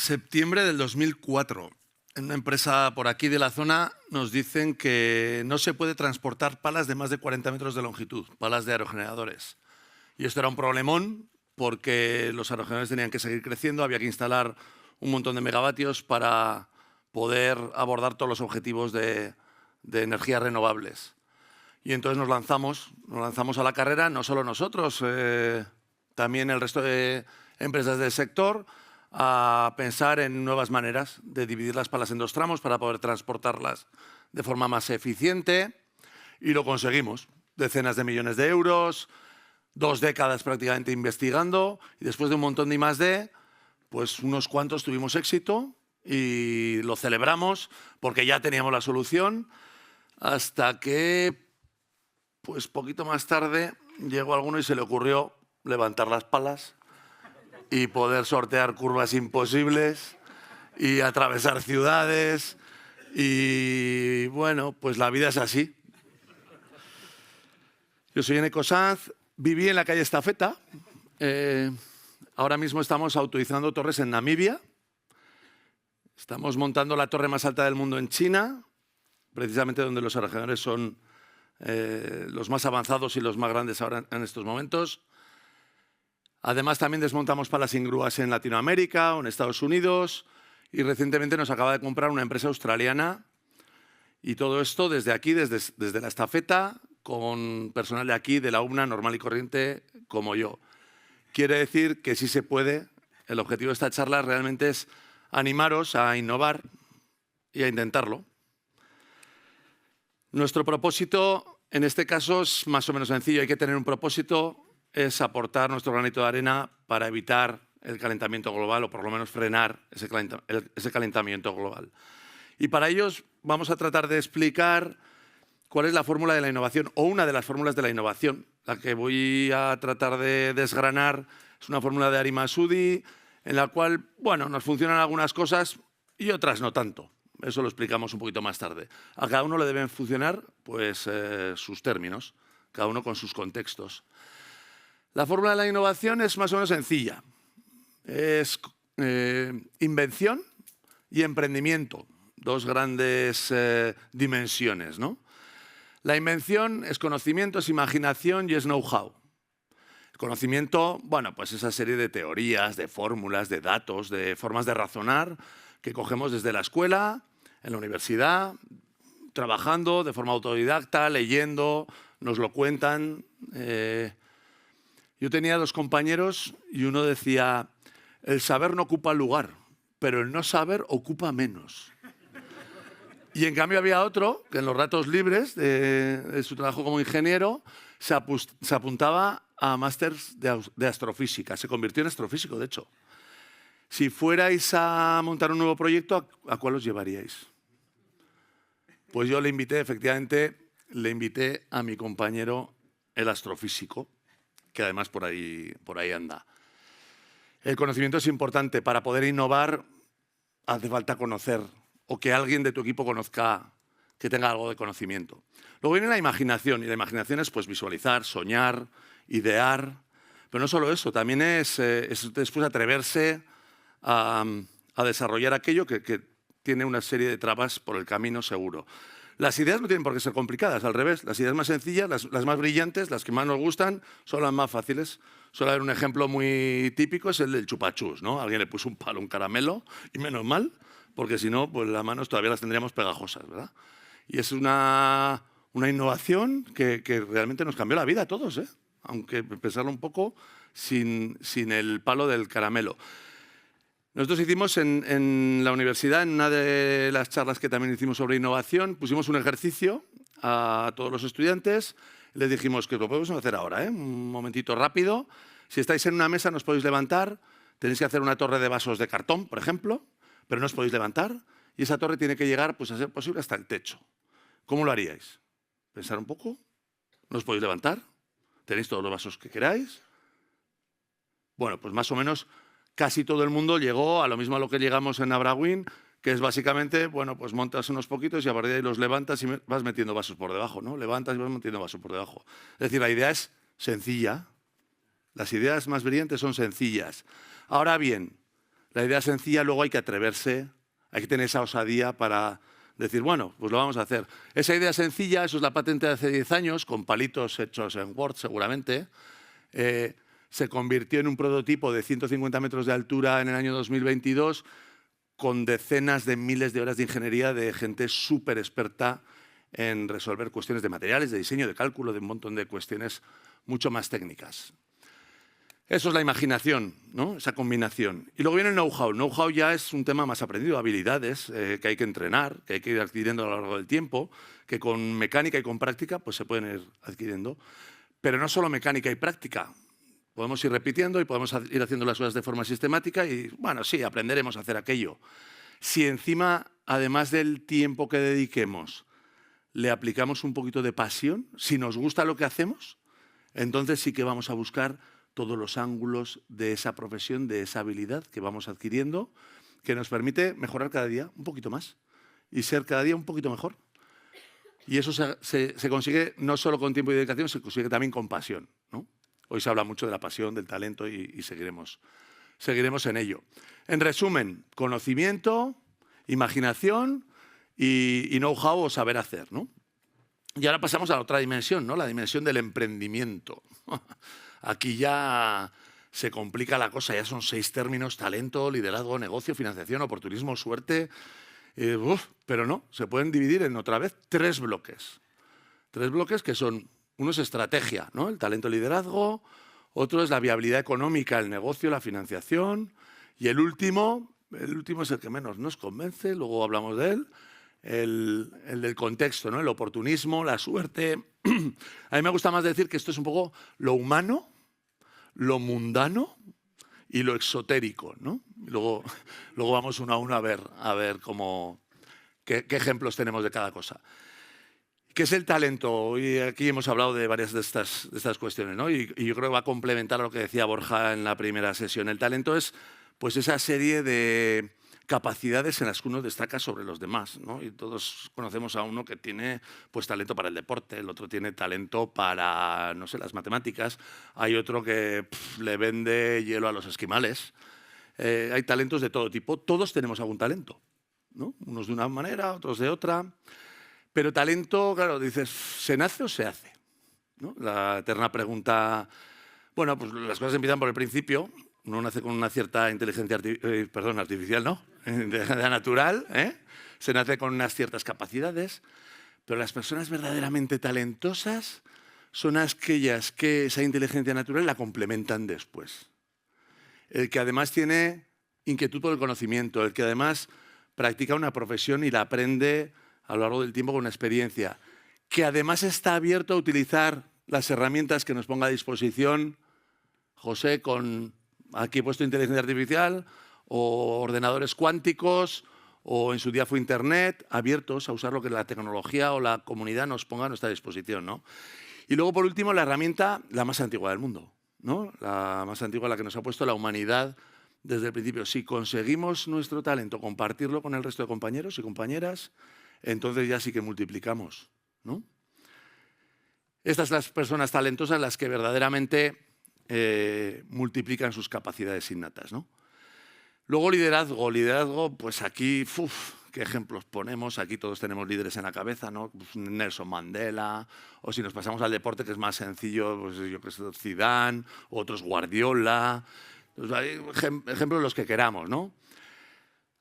Septiembre del 2004. En una empresa por aquí de la zona nos dicen que no se puede transportar palas de más de 40 metros de longitud, palas de aerogeneradores. Y esto era un problemón porque los aerogeneradores tenían que seguir creciendo, había que instalar un montón de megavatios para poder abordar todos los objetivos de energías renovables. Y entonces nos lanzamos a la carrera, no solo nosotros, también el resto de empresas del sector, a pensar en nuevas maneras de dividir las palas en dos tramos para poder transportarlas de forma más eficiente, y lo conseguimos. Decenas de millones de euros, 2 décadas prácticamente investigando, y después de un montón de I+D, pues unos cuantos tuvimos éxito y lo celebramos porque ya teníamos la solución, hasta que, pues poquito más tarde, llegó alguno y se le ocurrió levantar las palas y poder sortear curvas imposibles y atravesar ciudades. Y bueno, pues la vida es así. Yo soy Eneco Sanz, viví en la calle Estafeta. Ahora mismo estamos autorizando torres en Namibia. Estamos montando la torre más alta del mundo en China, precisamente donde los aerogeneradores son los más avanzados y los más grandes ahora en estos momentos. Además, también desmontamos palas sin grúas en Latinoamérica o en Estados Unidos, y recientemente nos acaba de comprar una empresa australiana, y todo esto desde aquí, desde la Estafeta, con personal de aquí, de la UBNA, normal y corriente, como yo. Quiere decir que sí se puede. El objetivo de esta charla realmente es animaros a innovar y a intentarlo. Nuestro propósito, en este caso, es más o menos sencillo. Hay que tener un propósito, es aportar nuestro granito de arena para evitar el calentamiento global, o por lo menos frenar ese calentamiento global. Y para ello vamos a tratar de explicar cuál es la fórmula de la innovación, o una de las fórmulas de la innovación. La que voy a tratar de desgranar es una fórmula de Ari Masudi, en la cual, bueno, nos funcionan algunas cosas y otras no tanto. Eso lo explicamos un poquito más tarde. A cada uno le deben funcionar pues, sus términos, cada uno con sus contextos. La fórmula de la innovación es más o menos sencilla. Es invención y emprendimiento, dos grandes dimensiones, ¿no? La invención es conocimiento, es imaginación y es know-how. El conocimiento, bueno, pues esa serie de teorías, de fórmulas, de datos, de formas de razonar que cogemos desde la escuela, en la universidad, trabajando de forma autodidacta, leyendo, nos lo cuentan. Yo tenía 2 compañeros y uno decía: el saber no ocupa lugar, pero el no saber ocupa menos. Y en cambio había otro que en los ratos libres de su trabajo como ingeniero se apuntaba a másters de astrofísica. Se convirtió en astrofísico, de hecho. Si fuerais a montar un nuevo proyecto, ¿a cuál os llevaríais? Pues yo efectivamente, le invité a mi compañero, el astrofísico, que además por ahí anda. El conocimiento es importante. Para poder innovar hace falta conocer, o que alguien de tu equipo conozca, que tenga algo de conocimiento. Luego viene la imaginación, y la imaginación es pues, visualizar, soñar, idear. Pero no solo eso, también es después atreverse a desarrollar aquello que tiene una serie de trabas por el camino seguro. Las ideas no tienen por qué ser complicadas, al revés. Las ideas más sencillas, las más brillantes, las que más nos gustan, son las más fáciles. Suele haber un ejemplo muy típico, es el del chupachus, ¿no? Alguien le puso un palo a un caramelo, y menos mal, porque si no, pues las manos todavía las tendríamos pegajosas, ¿verdad? Y es una innovación que realmente nos cambió la vida a todos, ¿eh? Aunque pensarlo un poco, sin el palo del caramelo. Nosotros hicimos en la universidad, en una de las charlas que también hicimos sobre innovación, pusimos un ejercicio a todos los estudiantes. Les dijimos que lo podemos hacer ahora, ¿eh? Un momentito rápido. Si estáis en una mesa, no os podéis levantar. Tenéis que hacer una torre de vasos de cartón, por ejemplo, pero no os podéis levantar. Y esa torre tiene que llegar, pues, a ser posible, hasta el techo. ¿Cómo lo haríais? Pensar un poco. ¿No os podéis levantar? ¿Tenéis todos los vasos que queráis? Bueno, pues más o menos casi todo el mundo llegó a lo mismo a lo que llegamos en Abraguín, que es básicamente, bueno, pues montas unos poquitos y a partir de ahí los levantas y vas metiendo vasos por debajo, ¿no? Levantas y vas metiendo vasos por debajo. Es decir, la idea es sencilla. Las ideas más brillantes son sencillas. Ahora bien, La idea sencilla, luego hay que atreverse, hay que tener esa osadía para decir, bueno, pues lo vamos a hacer. Esa idea sencilla, eso es la patente de hace 10 años, con palitos hechos en Word seguramente, se convirtió en un prototipo de 150 metros de altura en el año 2022 con decenas de miles de horas de ingeniería de gente súper experta en resolver cuestiones de materiales, de diseño, de cálculo, de un montón de cuestiones mucho más técnicas. Eso es la imaginación, ¿no? Esa combinación. Y luego viene el know-how. Know-how ya es un tema más aprendido, habilidades que hay que entrenar, que hay que ir adquiriendo a lo largo del tiempo, que con mecánica y con práctica pues, se pueden ir adquiriendo. Pero no solo mecánica y práctica. Podemos ir repitiendo y podemos ir haciendo las cosas de forma sistemática y, bueno, sí, aprenderemos a hacer aquello. Si encima, además del tiempo que dediquemos, le aplicamos un poquito de pasión, si nos gusta lo que hacemos, entonces sí que vamos a buscar todos los ángulos de esa profesión, de esa habilidad que vamos adquiriendo, que nos permite mejorar cada día un poquito más y ser cada día un poquito mejor. Y eso se consigue no solo con tiempo y dedicación, se consigue también con pasión, ¿no? Hoy se habla mucho de la pasión, del talento y seguiremos en ello. En resumen, conocimiento, imaginación y know-how o saber hacer, ¿no? Y ahora pasamos a la otra dimensión, ¿no? La dimensión del emprendimiento. Aquí ya se complica la cosa, ya son 6 términos: talento, liderazgo, negocio, financiación, oportunismo, suerte. Pero no, se pueden dividir en otra vez 3 bloques. 3 bloques que son, uno es estrategia, ¿no? El talento, liderazgo, otro es la viabilidad económica, el negocio, la financiación, y el último es el que menos nos convence, luego hablamos de él, el del contexto, ¿no? El oportunismo, la suerte. A mí me gusta más decir que esto es un poco lo humano, lo mundano y lo exotérico, ¿no? Luego vamos uno a uno a ver qué ejemplos tenemos de cada cosa. ¿Qué es el talento? Hoy aquí hemos hablado de varias de estas cuestiones, ¿no? Y yo creo que va a complementar lo que decía Borja en la primera sesión. El talento es pues, esa serie de capacidades en las que uno destaca sobre los demás, ¿no? Y todos conocemos a uno que tiene pues, talento para el deporte, el otro tiene talento para, no sé, las matemáticas, hay otro que le vende hielo a los esquimales. Hay talentos de todo tipo, todos tenemos algún talento, ¿no? Unos de una manera, otros de otra. Pero talento, claro, dices, ¿se nace o se hace? ¿No? La eterna pregunta. Bueno, pues las cosas empiezan por el principio. Uno nace con una cierta inteligencia artificial, ¿no? Inteligencia natural, ¿eh? Se nace con unas ciertas capacidades. Pero las personas verdaderamente talentosas son aquellas que esa inteligencia natural la complementan después. El que además tiene inquietud por el conocimiento, el que además practica una profesión y la aprende a lo largo del tiempo con una experiencia, que además está abierto a utilizar las herramientas que nos ponga a disposición José, con aquí he puesto inteligencia artificial o ordenadores cuánticos o en su día fue Internet, abiertos a usar lo que la tecnología o la comunidad nos ponga a nuestra disposición, ¿no? Y luego, por último, la herramienta la más antigua del mundo, ¿no? La más antigua, la que nos ha puesto la humanidad desde el principio. Si conseguimos nuestro talento, compartirlo con el resto de compañeros y compañeras, entonces ya sí que multiplicamos, ¿no? Estas son las personas talentosas las que verdaderamente multiplican sus capacidades innatas, ¿no? Luego liderazgo, pues aquí, qué ejemplos ponemos, aquí todos tenemos líderes en la cabeza, ¿no? Pues Nelson Mandela, o si nos pasamos al deporte, que es más sencillo, pues yo que sé, Zidane, otros Guardiola, pues hay ejemplos los que queramos, ¿no?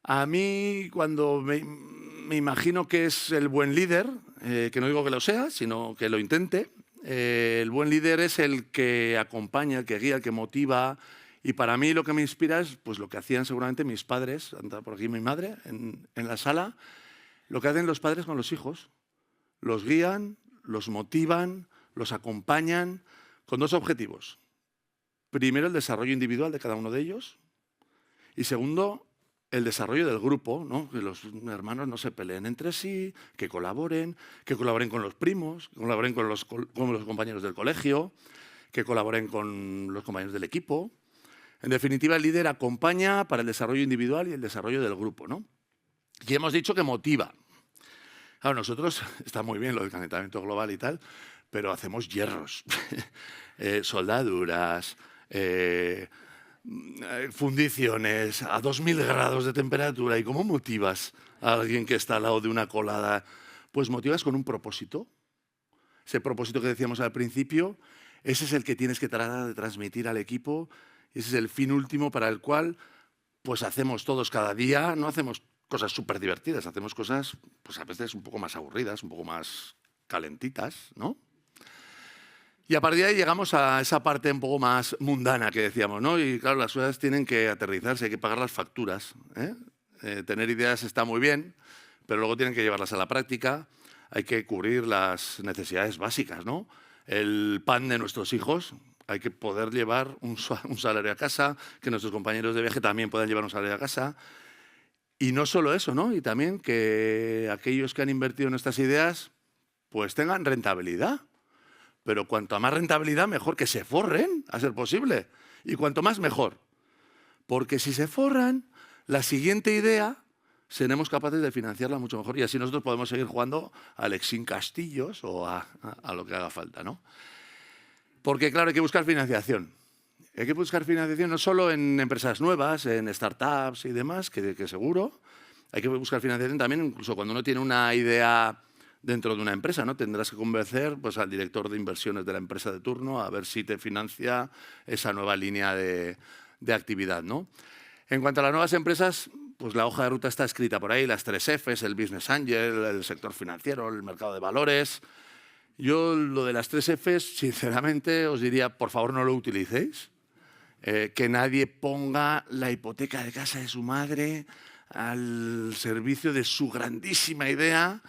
A mí, cuando me imagino que es el buen líder, que no digo que lo sea, sino que lo intente, el buen líder es el que acompaña, el que guía, el que motiva. Y para mí lo que me inspira es pues, lo que hacían seguramente mis padres, anda por aquí mi madre, en la sala, lo que hacen los padres con los hijos. Los guían, los motivan, los acompañan con 2 objetivos. Primero, el desarrollo individual de cada uno de ellos. Y segundo, el desarrollo del grupo, ¿no? Que los hermanos no se peleen entre sí, que colaboren con los primos, que colaboren con los compañeros del colegio, que colaboren con los compañeros del equipo. En definitiva, el líder acompaña para el desarrollo individual y el desarrollo del grupo, ¿no? Y hemos dicho que motiva. Claro, nosotros, está muy bien lo del calentamiento global y tal, pero hacemos hierros, soldaduras, fundiciones a 2000 grados de temperatura. ¿Y cómo motivas a alguien que está al lado de una colada? Pues motivas con un propósito. Ese propósito que decíamos al principio, ese es el que tienes que tratar de transmitir al equipo. Ese es el fin último para el cual pues hacemos todos cada día. No hacemos cosas súper divertidas, hacemos cosas pues a veces un poco más aburridas, un poco más calentitas, ¿no? Y a partir de ahí llegamos a esa parte un poco más mundana que decíamos, ¿no? Y claro, las cosas tienen que aterrizarse, hay que pagar las facturas, ¿eh? Tener ideas está muy bien, pero luego tienen que llevarlas a la práctica, hay que cubrir las necesidades básicas, ¿no? El pan de nuestros hijos, hay que poder llevar un salario a casa, que nuestros compañeros de viaje también puedan llevar un salario a casa. Y no solo eso, ¿no? Y también que aquellos que han invertido en estas ideas pues tengan rentabilidad. Pero cuanto más rentabilidad, mejor, que se forren, a ser posible. Y cuanto más, mejor. Porque si se forran, la siguiente idea seremos capaces de financiarla mucho mejor. Y así nosotros podemos seguir jugando al Exin Castillos o a lo que haga falta, ¿no? Porque, claro, hay que buscar financiación. Hay que buscar financiación no solo en empresas nuevas, en startups y demás, que seguro. Hay que buscar financiación también incluso cuando uno tiene una idea dentro de una empresa, ¿no? Tendrás que convencer pues, al director de inversiones de la empresa de turno a ver si te financia esa nueva línea de actividad, ¿no? En cuanto a las nuevas empresas, pues la hoja de ruta está escrita por ahí, las 3 Fs, el Business Angel, el sector financiero, el mercado de valores. Yo lo de las 3 Fs, sinceramente, os diría, por favor, no lo utilicéis. Que nadie ponga la hipoteca de casa de su madre al servicio de su grandísima idea,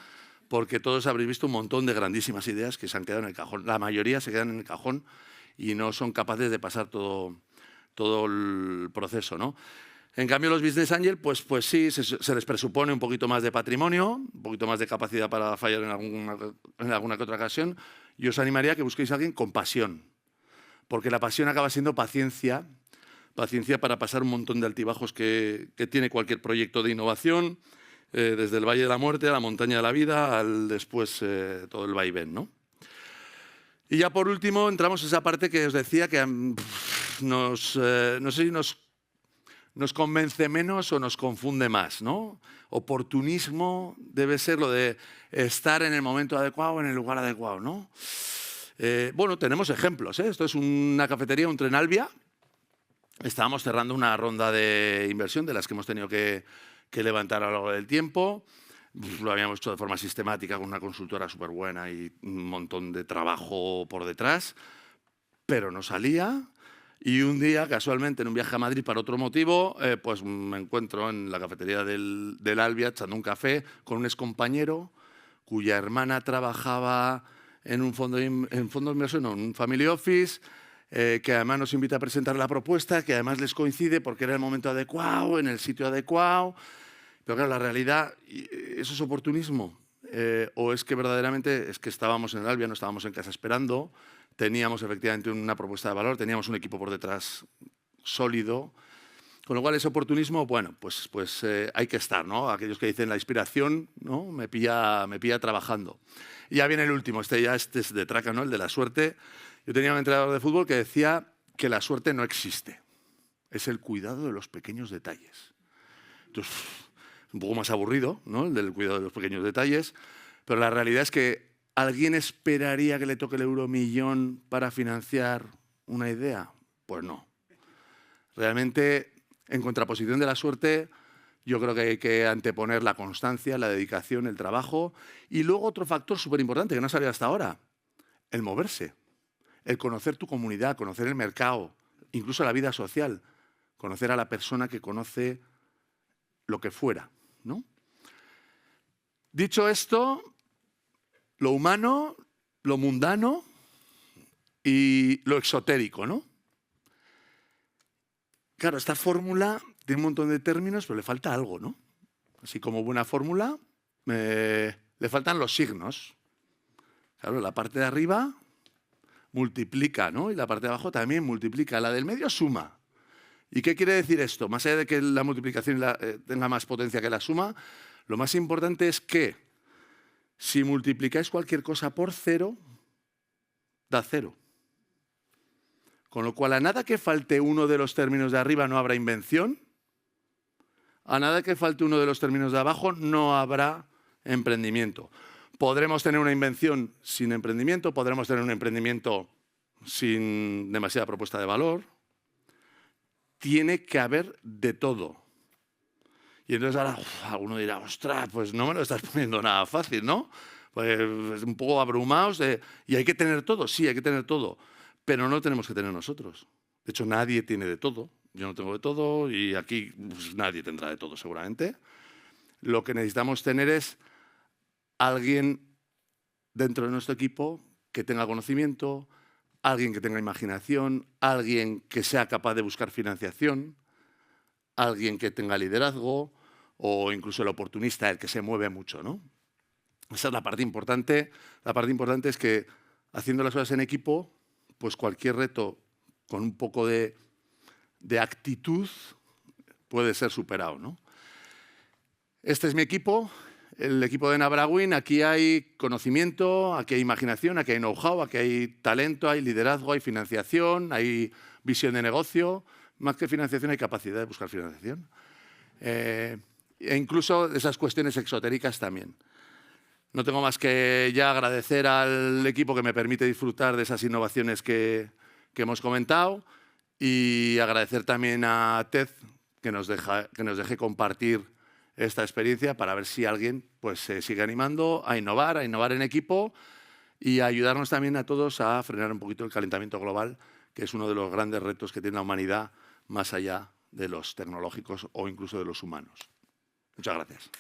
porque todos habréis visto un montón de grandísimas ideas que se han quedado en el cajón. La mayoría se quedan en el cajón y no son capaces de pasar todo el proceso, ¿no? En cambio, los Business Angel, pues sí, se les presupone un poquito más de patrimonio, un poquito más de capacidad para fallar en alguna que otra ocasión. Y os animaría a que busquéis a alguien con pasión, porque la pasión acaba siendo paciencia, paciencia para pasar un montón de altibajos que tiene cualquier proyecto de innovación, desde el Valle de la Muerte a la Montaña de la Vida, al después todo el vaivén, ¿no? Y ya por último entramos en esa parte que os decía que no sé si nos convence menos o nos confunde más, ¿no? Oportunismo debe ser lo de estar en el momento adecuado, en el lugar adecuado, ¿no? Bueno, tenemos ejemplos, ¿eh? Esto es una cafetería, un Trenalvia. Estábamos cerrando una ronda de inversión de las que hemos tenido que levantar a lo largo del tiempo. Lo habíamos hecho de forma sistemática con una consultora súper buena y un montón de trabajo por detrás, pero no salía. Y un día, casualmente, en un viaje a Madrid para otro motivo, pues me encuentro en la cafetería del Albia echando un café con un excompañero cuya hermana trabajaba en un fondo de inversión, no, en un family office, que además nos invita a presentar la propuesta, que además les coincide porque era el momento adecuado, en el sitio adecuado. Pero claro, la realidad, ¿eso es oportunismo? ¿O es que verdaderamente es que estábamos en el Albia, no estábamos en casa esperando? Teníamos efectivamente una propuesta de valor, teníamos un equipo por detrás sólido. Con lo cual, ese oportunismo, bueno, pues hay que estar, ¿no? Aquellos que dicen la inspiración, ¿no? me pilla trabajando. Y ya viene el último, este es de traca, ¿no? El de la suerte. Yo tenía un entrenador de fútbol que decía que la suerte no existe. Es el cuidado de los pequeños detalles. Entonces, un poco más aburrido, ¿no? El del cuidado de los pequeños detalles. Pero la realidad es que ¿alguien esperaría que le toque el euromillón para financiar una idea? Pues no. Realmente, en contraposición de la suerte, yo creo que hay que anteponer la constancia, la dedicación, el trabajo. Y luego otro factor súper importante que no ha salido hasta ahora, el moverse, el conocer tu comunidad, conocer el mercado, incluso la vida social, conocer a la persona que conoce lo que fuera, ¿no? Dicho esto, lo humano, lo mundano y lo exotérico, ¿no? Claro, esta fórmula tiene un montón de términos, pero le falta algo, ¿no? Así como buena fórmula, le faltan los signos. Claro, la parte de arriba multiplica, ¿no? Y la parte de abajo también multiplica. La del medio suma. ¿Y qué quiere decir esto? Más allá de que la multiplicación tenga más potencia que la suma, lo más importante es que si multiplicáis cualquier cosa por cero, da cero. Con lo cual, a nada que falte uno de los términos de arriba no habrá invención, a nada que falte uno de los términos de abajo no habrá emprendimiento. Podremos tener una invención sin emprendimiento, podremos tener un emprendimiento sin demasiada propuesta de valor. Tiene que haber de todo. Y entonces ahora alguno dirá, ostras, pues no me lo estás poniendo nada fácil, ¿no? Pues un poco abrumados y hay que tener todo, sí, hay que tener todo, pero no tenemos que tener nosotros. De hecho, nadie tiene de todo. Yo no tengo de todo y aquí pues, nadie tendrá de todo seguramente. Lo que necesitamos tener es alguien dentro de nuestro equipo que tenga conocimiento, alguien que tenga imaginación, alguien que sea capaz de buscar financiación, alguien que tenga liderazgo o incluso el oportunista, el que se mueve mucho, ¿no? Esa es la parte importante. La parte importante es que haciendo las cosas en equipo, pues cualquier reto con un poco de actitud puede ser superado, ¿no? Este es mi equipo, el equipo de Nabragwin. Aquí hay conocimiento, aquí hay imaginación, aquí hay know-how, aquí hay talento, hay liderazgo, hay financiación, hay visión de negocio. Más que financiación hay capacidad de buscar financiación. E incluso esas cuestiones exotéricas también. No tengo más que ya agradecer al equipo que me permite disfrutar de esas innovaciones que hemos comentado y agradecer también a TED que nos deje compartir esta experiencia para ver si alguien pues, se sigue animando a innovar en equipo y a ayudarnos también a todos a frenar un poquito el calentamiento global, que es uno de los grandes retos que tiene la humanidad más allá de los tecnológicos o incluso de los humanos. Muchas gracias.